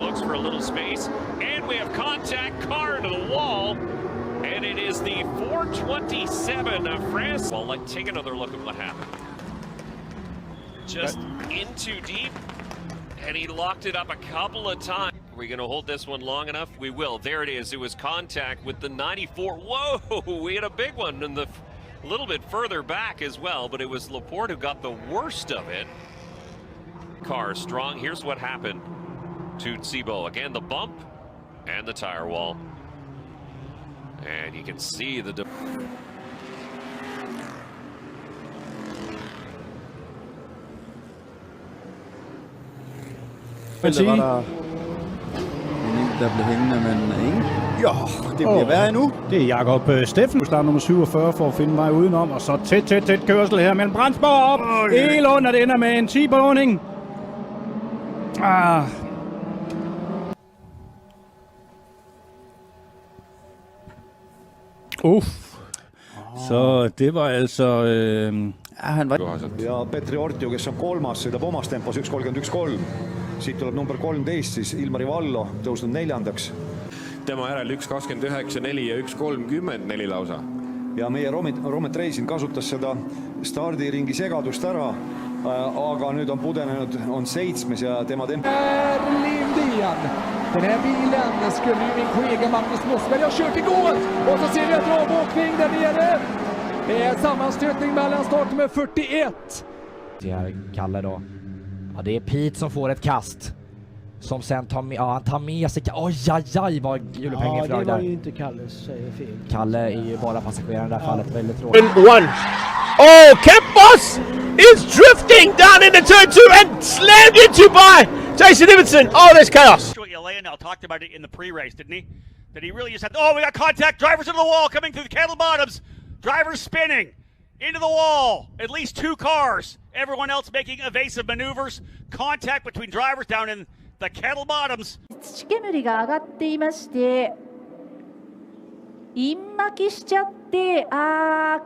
looks for a little space, and we have contact, car into the wall, and it is the 427 of France. Well, let's take another look at what happened. Just in too deep, and he locked it up a couple of times. Are we going to hold this one long enough? We will. There it is. It was contact with the 94. Whoa, we had a big one in the a little bit further back as well, but it was Laporte who got the worst of it. Car strong. Here's what happened to Tsibo. Again, the bump and the tire wall. And you can see the... Der blev hængende, men ingen. Jo, det bliver værre endnu. Det er Jakob Steffen, start nummer 47 for at finde vej udenom, og så tæt kørsel her mellem Brandsborg op. Helt under, det ender med en T-boning. Så det var altså... Han var... Ja Petri Ortju, kes on kolmas, sõidab omas tempos 1.31.3. Siit tuleb number 13, siis Ilmari Vallo tõusnud 4. Tema järel 1.29.4 ja 1.30.4 lausa. Ja meie Romet Reisin kasutas seda stardiringi segadust ära, aga nüüd on pudenenud, on 7. ja tema tempo... Lindén. Den här bilen skulle ju min kollega Magnus Mossberg ha kört igår. Och så ser vi ett avåkning där nere. Det är sammanstötning mellan startnummer 41. Det är Kalle då. Ja, det är Pete som får ett kast. Som sen tar med, han tar med sig... Oj, vad hjulepängen flög där. Det var ju inte Kalles fel. Kalle är ju bara passageraren i det här fallet. Väldigt tråkigt. Oh, Kempos is drifting down into turn 2 and slammed into by Jason Iverson. Oh, there's chaos. Now talked about it in the pre-race, didn't he? That he really just had... Oh, we got contact. Drivers into the wall coming through the kettle bottoms. Drivers spinning into the wall. At least 2 cars. Everyone else making evasive maneuvers. Contact between drivers down in the kettle bottoms. 土煙が上がっていまして、イン巻きしちゃって、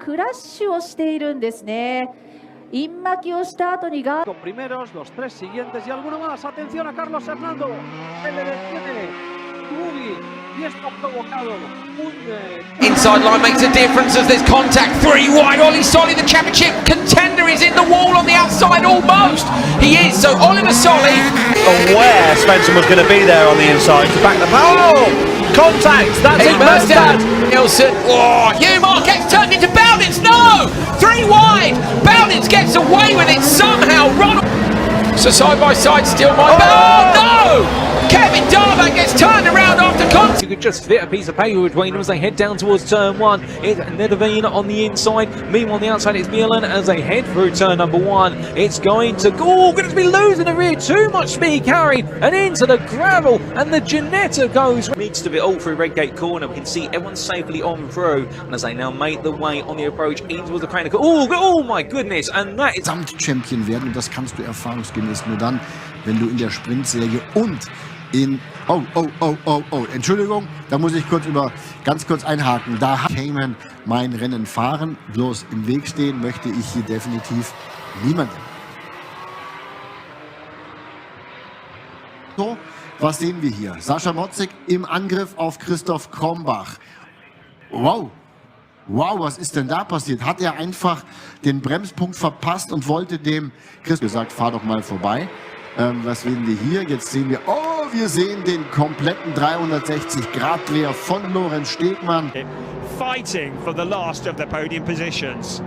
クラッシュをしているんですね。イン巻きをした後にが。Los primeros, los 3 siguientes y alguno más. Atención a Carlos Hernando. Se le detiene. Ruby. Y está provocado. Inside line makes a difference as there's contact 3 wide. Ollie Solly, the championship contender, is in the wall on the outside almost. He is, so Oliver Solly. Aware Spencer was going to be there on the inside to back the power. Oh, contact, that's it, Merstad. Nielsen, Hugh Marquez turned into Bowditz, no! 3 wide, Bowditz gets away with it somehow. Ronald. So side by side still my no! Kevin Darman gets turned around after contact. You could just fit a piece of paper between them as they head down towards turn 1. It's Nedovine on the inside. Meanwhile, on the outside, it's Milan as they head through turn number 1. It's going to go. Going to be losing the rear. Too much speed carried and into the gravel. And the Ginetta goes. Needs to be all through Redgate Corner. We can see everyone safely on through. And as they now make the way on the approach in towards the Chronicle. Oh my goodness. And that is. Champion werden. Und das kannst du erfahrungsgemäß nur dann, wenn du in der Sprintserie und in... Oh, Entschuldigung, da muss ich ganz kurz einhaken. Da hat Cayman mein Rennen fahren, bloß im Weg stehen möchte ich hier definitiv niemanden. So, was sehen wir hier? Sascha Motzig im Angriff auf Christoph Krombach. Wow, was ist denn da passiert? Hat er einfach den Bremspunkt verpasst und wollte dem Chris gesagt, fahr doch mal vorbei. Was sehen wir hier? Jetzt sehen wir, wir sehen den kompletten 360-Grad-Dreher von Lorenz Stegmann. Fighting for the last of the podium positions.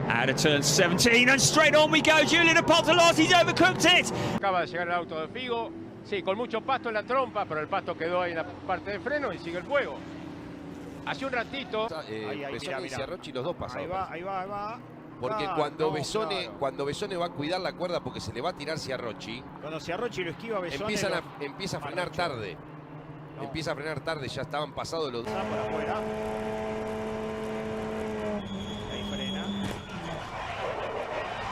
Out of turn 17 and straight on we go. Julian Apostolos, he's overcooked it. Acaba de llegar el auto de Figo. Sí, con mucho pasto en la trompa, pero el pasto quedó ahí en la parte de freno y sigue el fuego. Hace un ratito... Besone y Ciarrochi los dos pasaron. Ahí va. Porque cuando Besone va a cuidar la cuerda porque se le va a tirar Ciarrochi. Cuando Ciarrochi lo esquiva Besone... Empieza a frenar tarde. Empieza a frenar tarde, ya estaban pasados los... Para afuera. Ahí frena.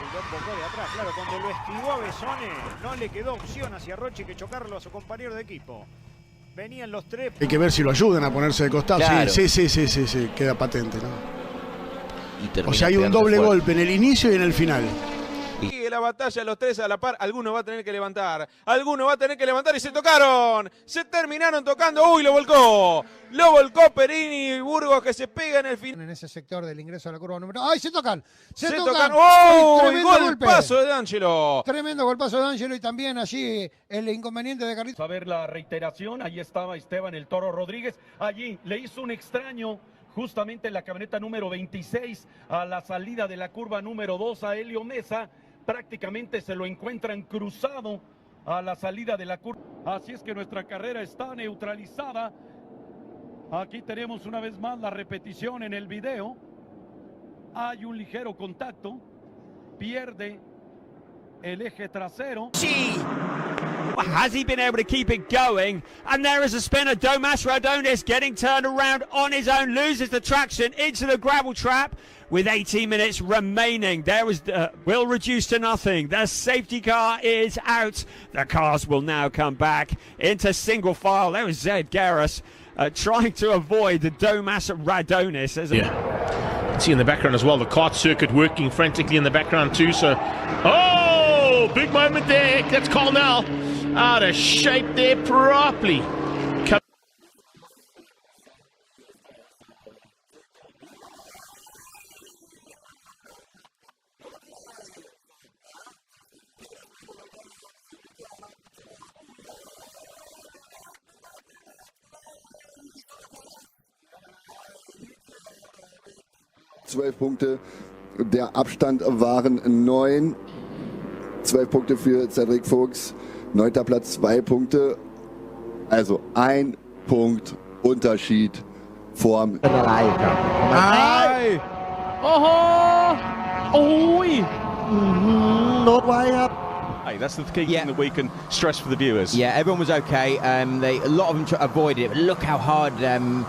Un poco de atrás. Claro, cuando lo esquivó a Besone no le quedó opción a Ciarrochi que chocarlo a su compañero de equipo. Venían los 3. Hay que ver si lo ayudan a ponerse de costado. Claro. Sí, queda patente, ¿no? O sea, hay un doble golpe en el inicio y en el final. Y sigue la batalla, los tres a la par. Alguno va a tener que levantar. Alguno va a tener que levantar y se tocaron. Se terminaron tocando. ¡Uy, lo volcó! Lo volcó Perini y Burgos, que se pega en el final. En ese sector del ingreso a la curva número... ¡Ay, se tocan! ¡Se tocan! tocan! ¡Oh! Tremendo Golpazo de D'Angelo. Tremendo golpazo de D'Angelo y también allí el inconveniente de Carlitos. A ver la reiteración, ahí estaba Esteban el Toro Rodríguez, allí le hizo un extraño justamente en la camioneta número 26 a la salida de la curva número 2 a Helio Mesa, prácticamente se lo encuentran cruzado a la salida de la curva, así es que nuestra carrera está neutralizada. Aquí tenemos una vez más la repetición en el video, hay un ligero contacto, pierde el eje trasero. Sí. Has he been able to keep it going? And there is a spinner. Domas Radonis getting turned around on his own, loses the traction into the gravel trap with 18 minutes remaining. There is will reduce to nothing. The safety car is out. The cars will now come back into single file. There was Zed Garris trying to avoid the Domas Radonis. See in the background as well, the kart circuit working frantically in the background too. So, oh, big moment there. That's Colnell out of shape there properly. 12 Punkte, der Abstand waren 9. 12 Punkte für Cedric Fuchs, 9. Platz 2 Punkte, also 1 Punkt Unterschied vorm... Ai! Oh! Oi! Not way up. Hey, that's the key thing that we can stress for the viewers. Yeah, everyone was okay. A lot of them avoided it, but look how hard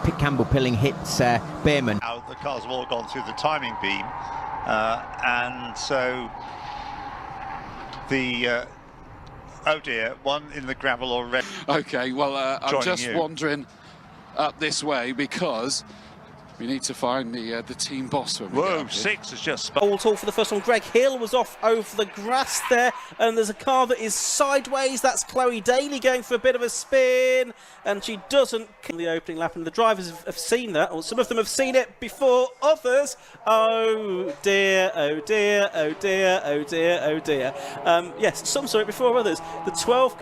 Pit Campbell Pilling hits Beerman. Now the cars have all gone through the timing beam, and so the oh dear, one in the gravel already. Okay, well, I'm just wandering up this way because we need to find the team boss. When we Whoa, get up 6 has just... All for the first one. Greg Hill was off over the grass there, and there's a car that is sideways. That's Chloe Daly going for a bit of a spin, and she doesn't in the opening lap, and the drivers have seen that, or some of them have seen it before others. Oh dear, oh dear, oh dear, oh dear, oh dear. Yes, some saw it before others. The 12...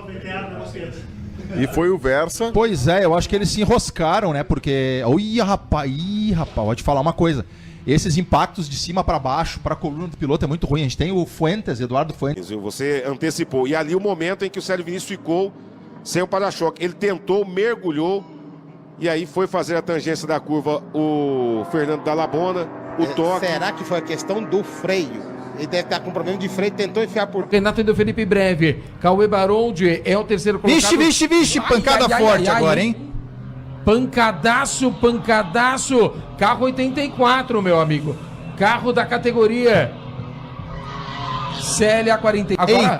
E foi o Versa. Pois é, eu acho que eles se enroscaram, né? Porque... Ih, rapaz, vou te falar uma coisa. Esses impactos de cima para baixo, para a coluna do piloto é muito ruim. A gente tem o Fuentes, Eduardo Fuentes. Você antecipou. E ali o momento em que o Célio Vinícius ficou sem o para-choque. Ele tentou, mergulhou, e aí foi fazer a tangência da curva o Fernando Dall'Abona, o toque. Será que foi a questão do freio? Ele deve estar com problema de freio, tentou enfiar por... Renato e do Felipe Breve. Cauê Barold é o terceiro colocado. Vixe, pancada forte agora, hein? Pancadaço. Carro 84, meu amigo. Carro da categoria Célia 40.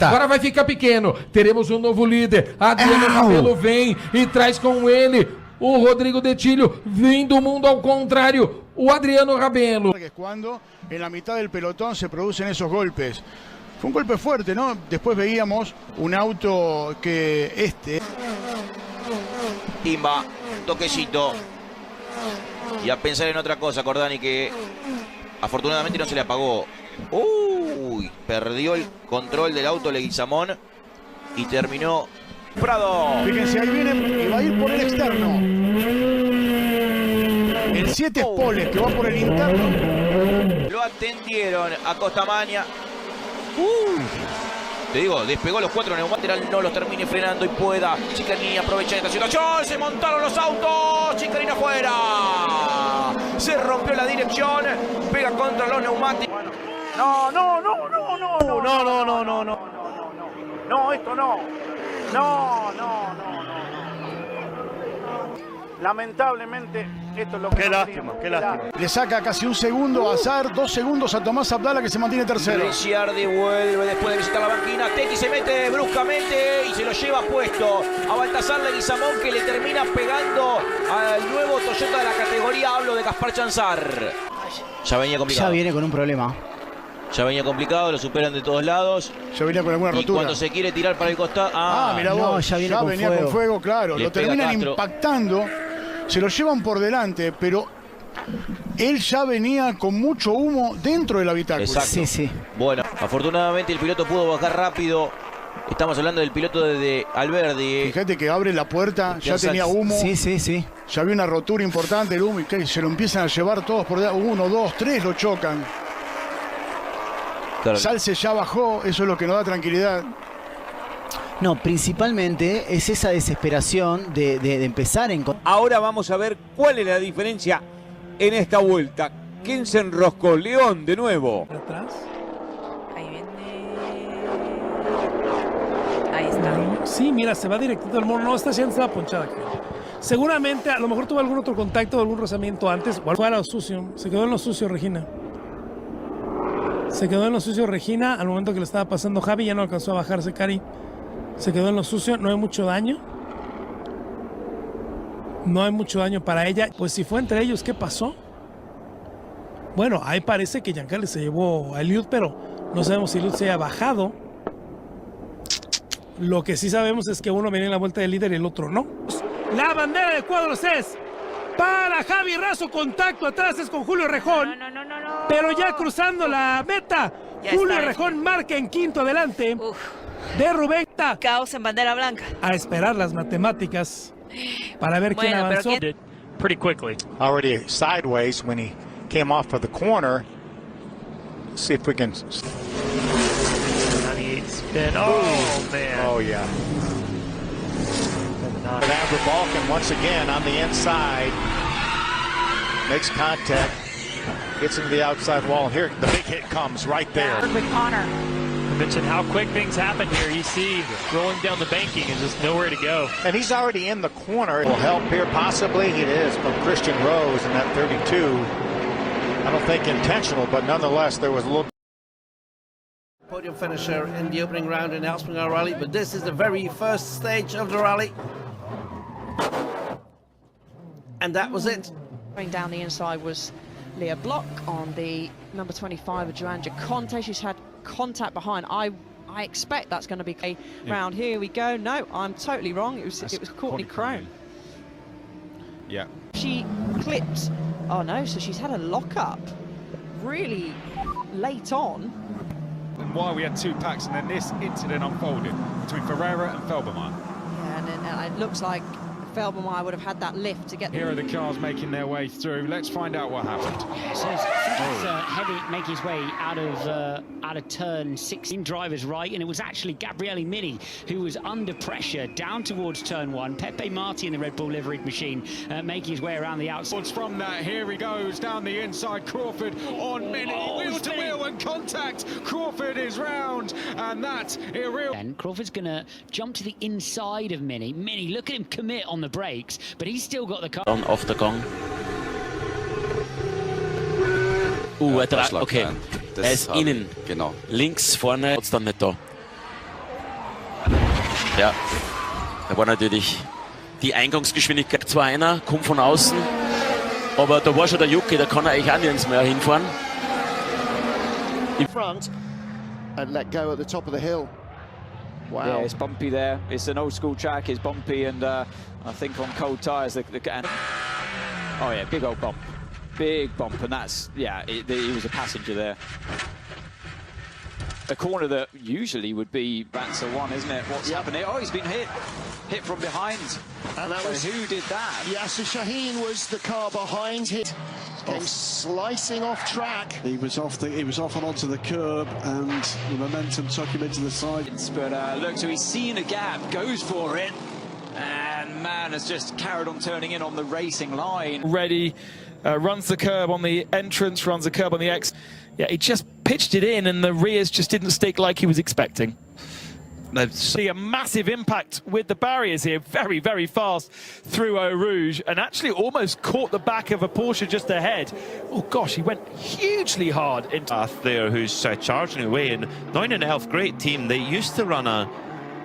Agora vai ficar pequeno. Teremos um novo líder. Adriano Rabelo vem e traz com ele o Rodrigo Detilho, vem do mundo ao contrário, o Adriano Rabelo. Cuando en la mitad del pelotón se producen esos golpes. Fue un golpe fuerte, ¿no? Después veíamos un auto que Timba, toquecito. Y a pensar en otra cosa, Cordani, que afortunadamente no se le apagó. Uy, perdió el control del auto Leguizamón y terminó Prado. Fíjense, ahí viene y va a ir por el externo. El 7 Spoles que va por el interno. Lo atendieron a Costamaña. Te digo, despegó los 4 neumáticos, no los termine frenando y pueda. Chicanini aprovecha esta situación. Se montaron los autos. Chicanini afuera. Se rompió la dirección. Pega contra los neumáticos. No, esto no. No. Lamentablemente, esto es lo que... Qué lástima. Le saca casi un segundo a Azar, 2 segundos a Tomás Abdala, que se mantiene tercero. Ricciardi vuelve después de visitar la banquina. Tequi se mete bruscamente y se lo lleva puesto a Baltasar Leguizamón, que le termina pegando al nuevo Toyota de la categoría. Hablo de Gaspar Chanzar. Ya venía complicado. Ya viene con un problema. Ya venía complicado, lo superan de todos lados. Ya venía con alguna rotura. Y cuando se quiere tirar para el costado... Mirá vos, ya venía con fuego, claro. Lo terminan impactando, se lo llevan por delante, pero él ya venía con mucho humo dentro del habitáculo. Exacto. Sí, sí. Bueno, afortunadamente el piloto pudo bajar rápido. Estamos hablando del piloto de Alberdi. Fíjate que abre la puerta, ya tenía humo. Sí, sí, sí. Ya había una rotura importante el humo y que se lo empiezan a llevar todos por delante. 1, 2, 3 lo chocan. Claro. Salce ya bajó, eso es lo que nos da tranquilidad. No, principalmente es esa desesperación de empezar en... Ahora vamos a ver cuál es la diferencia en esta vuelta. ¿Quién se enroscó? León de nuevo. Atrás. Ahí viene. Ahí está. Sí, mira, se va directito al mono. No, esta ya estaba ponchada, creo. Seguramente, a lo mejor tuvo algún otro contacto, algún rozamiento antes. Fue a lo sucio. Se quedó en lo sucio, Regina. Se quedó en lo sucio Regina al momento que le estaba pasando Javi, ya no alcanzó a bajarse Cari. Se quedó en lo sucio, no hay mucho daño. No hay mucho daño para ella. Pues si fue entre ellos, ¿qué pasó? Bueno, ahí parece que Giancarlo se llevó a Eliud, pero no sabemos si Eliud se haya bajado. Lo que sí sabemos es que uno venía en la vuelta del líder y el otro no. La bandera de cuadros es para Javi Razo, contacto atrás es con Julio Rejón. No. Pero ya cruzando la meta, ya Julio Rejón marca en quinto adelante de Rubén. Caos en bandera blanca. A esperar las matemáticas para ver quién avanzó. Pretty quickly. Already sideways when he came off of the corner. Let's see if we can. 98 spin. Oh, man. Oh, yeah. Amber Balkan once again on the inside. Makes contact. Gets into the outside wall. Here, the big hit comes right there. With Connor. I mentioned how quick things happen here. You see, rolling down the banking and just nowhere to go. And he's already in the corner. Will help here, possibly. It is from Christian Rose in that 32. I don't think intentional, but nonetheless, there was a little. Podium finisher in the opening round in Elspingar Rally, but this is the very first stage of the rally. And that was it. Going down the inside was Leah Block on the number 25 of Joanne Conte. She's had contact behind. I expect that's going to be a round. Here we go. No, I'm totally wrong. It was Courtney Crone. Yeah. She clipped. Oh no, so she's had a lockup really late on. And why we had two packs and then this incident unfolded between Ferreira and Felbermeyer. Yeah, and then it looks like Felbermeyer would have had that lift to get. Here are the cars making their way through. Let's find out what happened. So it's Heavy making his way out of turn 16, driver's right, and it was actually Gabriele Mini who was under pressure down towards turn 1. Pepe Marti in the Red Bull liveried machine making his way around the outside. From that, here he goes down the inside. Crawford on Mini, wheel to wheel and contact. Crawford is round, and that's irreal. And Crawford's gonna jump to the inside of Mini. Mini, look at him commit on the brakes, but he's still got the car. On off the Gong. Okay. Er ist innen. Genau. Links vorne, ist dann nicht da. Ja. Da war natürlich die Eingangsgeschwindigkeit 2-1er, kommt von außen. Aber da war schon der Jucke, da kann er eigentlich auch nirgends mehr hinfahren. In front and let go at the top of the hill. Wow. Yeah, it's bumpy there. It's an old school track, it's bumpy, and I think on cold tyres, oh yeah, big old bump. Big bump, and that's, yeah, he was a passenger there. A corner that usually would be Rancer 1, isn't it? What's happening? Oh, he's been hit from behind. And that was, who did that? Yeah, so Shaheen was the car behind him. Came slicing off track. He was off and onto the curb, and the momentum took him into the side. But look, so he's seen a gap, goes for it, and man has just carried on turning in on the racing line. Ready, runs the curb on the entrance, runs the curb on the X. Yeah, he just pitched it in, and the rears just didn't stick like he was expecting. See a massive impact with the barriers here, very, very fast through Eau Rouge, and actually almost caught the back of a Porsche just ahead. Oh gosh, he went hugely hard into there, who's charging away. And 9.5, great team. They used to run a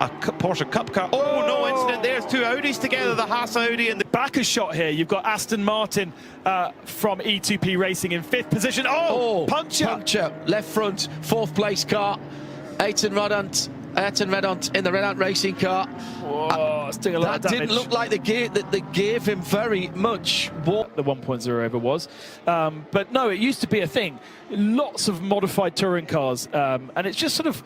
a Porsche Cup car. Oh, no incident. There's two Audis together, the Haas Audi and the backer shot here. You've got Aston Martin from E2P Racing in 5th position. Oh, puncture. Left front, 4th place car. Ayrton Redant in the Redant racing car. Whoa, still a lot of damage. Didn't look like they gave him very much what the 1.0 ever was. But no, it used to be a thing. Lots of modified touring cars. And it's just sort of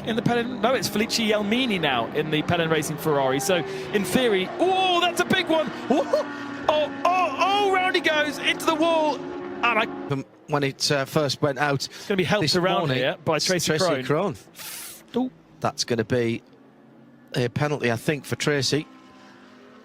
in the Pennon. No, it's Felice Elmini now in the Pennon Racing Ferrari. So in theory, oh, that's a big one. Oh, round he goes into the wall. And when it first went out, it's going to be helped around here by Tracy Crone. Oh, that's going to be a penalty, I think, for Tracy.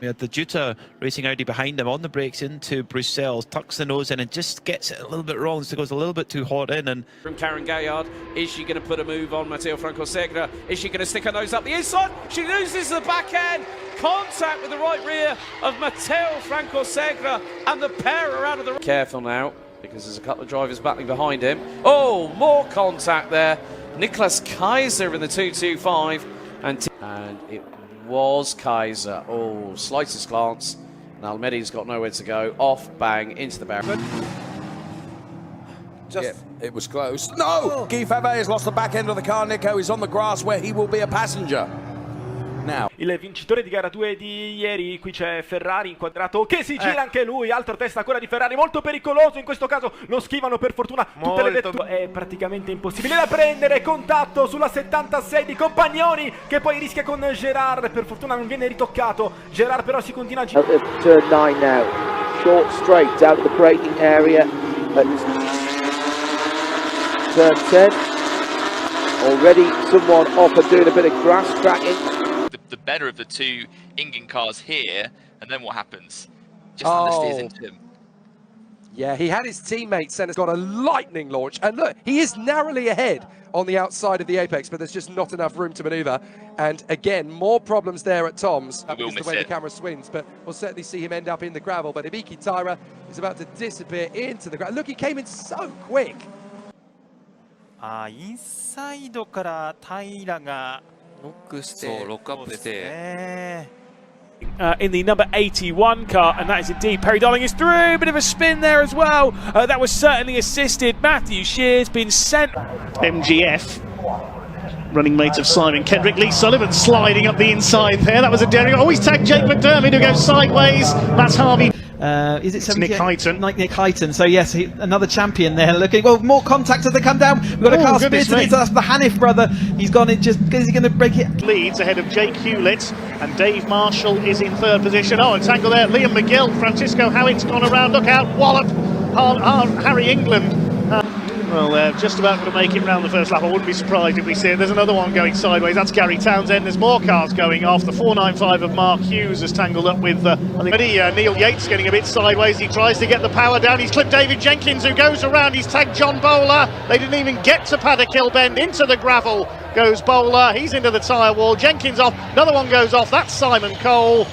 We had the Jutta racing Audi behind him on the brakes into Bruxelles, tucks the nose in and just gets it a little bit wrong, so it goes a little bit too hot in. And from Karen Gaillard, is she going to put a move on Matteo Francosegra? Is she going to stick her nose up the inside? She loses the back end. Contact with the right rear of Matteo Francosegra, and the pair are out of the... Careful now, because there's a couple of drivers battling behind him. Oh, more contact there. Niklas Kaiser in the 225, and it was Kaiser. Oh, slightest glance, and Almedi's got nowhere to go. Off, bang, into the barrier. It was close. No! Guy Favre has lost the back end of the car. Nico is on the grass where he will be a passenger. Now. Il vincitore di gara 2 di ieri, qui c'è Ferrari inquadrato che si gira anche lui, altro testa ancora di Ferrari, molto pericoloso, in questo caso lo schivano per fortuna tutte le vetture, è praticamente impossibile da prendere, contatto sulla 76 di Compagnoni che poi rischia con Gerard, per fortuna non viene ritoccato, Gerard però si continua a girare. Turn 9 now, short straight out of the braking area at turn 10, already someone off and doing a bit of grass tracking. The better of the two Ingen cars here, and then what happens? Just steers into him. Yeah, he had his teammate Senna's got a lightning launch, and look, he is narrowly ahead on the outside of the apex, but there's just not enough room to maneuver. And again, more problems there at Tom's because the way the camera swings, but we'll certainly see him end up in the gravel. But Ibiki Taira is about to disappear into the gravel. Look, he came in so quick. インサイドから平がロックしてin the number 81 car, and that is indeed Perry Darling is through. Bit of a spin there as well. That was certainly assisted. Matthew Shear's been sent. MGF, running mate of Simon Kendrick. Lee Sullivan sliding up the inside there. That was a daring. Oh, he's tagged Jake McDermott who goes sideways. That's Harvey. Is it Nick Hyton? Nick Hyton. So yes, another champion there. Looking well, more contact as they come down. We've got a car split, and that's the Hanif brother. He's gone. Is he going to break it? Leads ahead of Jake Hewlett, and Dave Marshall is in 3rd position. Oh, entangle there. Liam McGill, Francisco Howitt's gone around. Look out, wallop. Harry England. Well, they're just about to make it round the first lap. I wouldn't be surprised if we see it. There's another one going sideways. That's Gary Townsend. There's more cars going off. The 495 of Mark Hughes has tangled up with, I think, Neil Yates getting a bit sideways. He tries to get the power down. He's clipped David Jenkins, who goes around. He's tagged John Bowler. They didn't even get to Paddock Bend. Into the gravel goes Bowler. He's into the tyre wall. Jenkins off. Another one goes off. That's Simon Cole.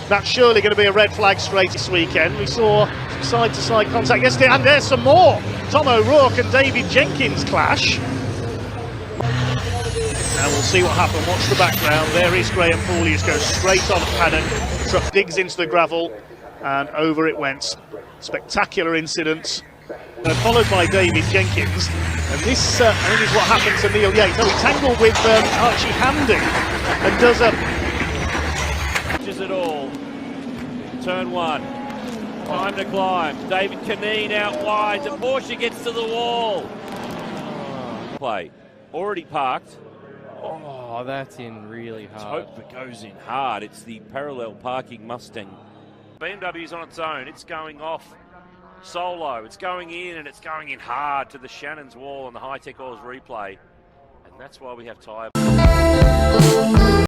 That's surely going to be a red flag straight this weekend. We saw some side-to-side contact yesterday, and there's some more. Tom O'Rourke and David Jenkins clash. Now we'll see what happens. Watch the background. There is Graham Paulius, goes straight on Paddock. The truck digs into the gravel, and over it went. Spectacular incident. Followed by David Jenkins. And this I think is what happened to Neil Yates. Oh, he tangled with Archie Hamden and does a... it all. Turn 1. Time to climb. David Canine out wide. The Porsche gets to the wall. Play. Already parked. Oh, that's in really hard. Let's hope it goes in hard. It's the parallel parking Mustang. BMW's on its own. It's going off solo. It's going in, and it's going in hard to the Shannon's wall on the High Tech Oils replay. And that's why we have tyre